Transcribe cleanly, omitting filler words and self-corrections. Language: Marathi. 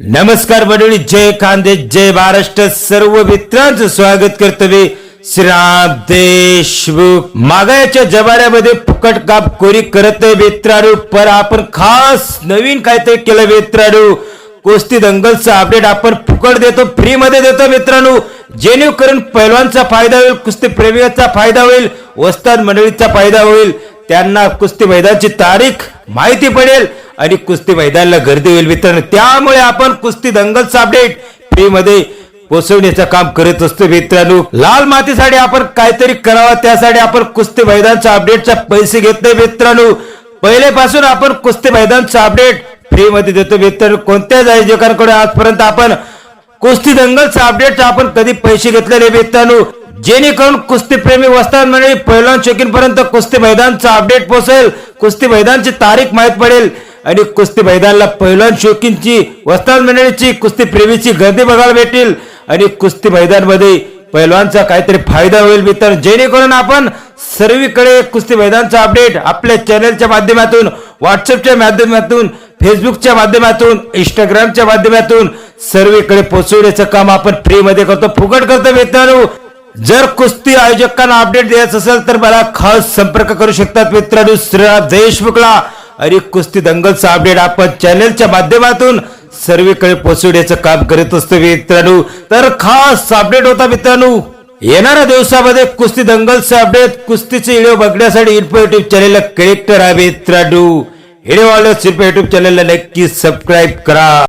नमस्कार मंडळी, जय खानदेश, जय महाराष्ट्र. सर्व मित्रांचं स्वागत करतो मी श्रीराम देशमुख. मागायच्या जमान्यामध्ये फुकट काम कोणी करत नाही मित्रांनो, पण आपण खास नवीन काहीतरी केलं मित्रांनो. कुस्ती दंगलचा अपडेट आपण फुकट देतो, फ्री मध्ये देतो मित्रांनो, जेणेकरून पैलवानचा फायदा होईल, कुस्ती प्रेमीचा फायदा होईल, वस्ताद मंडळीचा फायदा होईल. त्यांना कुस्ती मैदानाची तारीख माहिती पडेल आणि कुस्ती मैदानाला गर्दी होईल मित्रांनो. त्यामुळे आपण कुस्ती दंगलचा अपडेट फ्री मध्ये पोहोचवण्याचं काम करत असतो मित्रांनो. लाल मातीसाठी आपण काहीतरी करावं, त्यासाठी आपण कुस्ती मैदानचा अपडेटचा पैसे घेत नाही मित्रांनो. पहिलेपासून आपण कुस्ती मैदानचा अपडेट फ्री मध्ये देतो मित्रांनो. कोणत्याच आयोजकांकडे आजपर्यंत आपण कुस्ती दंगलचा अपडेट आपण कधी पैसे घेतलेले मित्रांनो, जेणेकरून कुस्ती प्रेमी वस्ताद मंडळी पैलवान शौकीन पर्यंत कुस्ती मैदानचा अपडेट पोहोचेल, कुस्ती मैदानची तारीख माहित पडेल आणि कुस्ती मैदानाला पैलवान शौकीनची, वस्ताद मंडळीची, कुस्ती प्रेमीची गर्दी बघायला भेटेल आणि कुस्ती मैदानमध्ये पैलवानचा काहीतरी फायदा होईल मित्रांनो. जेणेकरून आपण सर्वीकडे कुस्ती मैदानचा अपडेट आपल्या चॅनलच्या माध्यमातून, व्हॉट्सअपच्या माध्यमातून, फेसबुकच्या माध्यमातून, इंस्टाग्रामच्या माध्यमातून सर्वीकडे पोहोचवण्याचं काम आपण फ्री मध्ये करतो, फुकट करतो मित्रांनो. जर कुस्ती आयोजकांना अपडेट द्यायचं असेल तर मला खास संपर्क करू शकतात मित्रांनो श्रीराम देशमुखला. आणि कुस्ती दंगलचा अपडेट आपण चॅनलच्या माध्यमातून सर्वीकडे पोहोचवण्याचं काम करत असतो मित्रांनो. तर खास अपडेट होता मित्रांनो. येणाऱ्या दिवसामध्ये कुस्ती दंगलचा अपडेट, कुस्तीचे व्हिडिओ बघण्यासाठी इन्फो युट्यूब चॅनलला कनेक्ट करा मित्रांनो. व्हिडिओ आवडल्यास इन्फो युट्यूब चॅनलला नक्की सबस्क्राईब करा.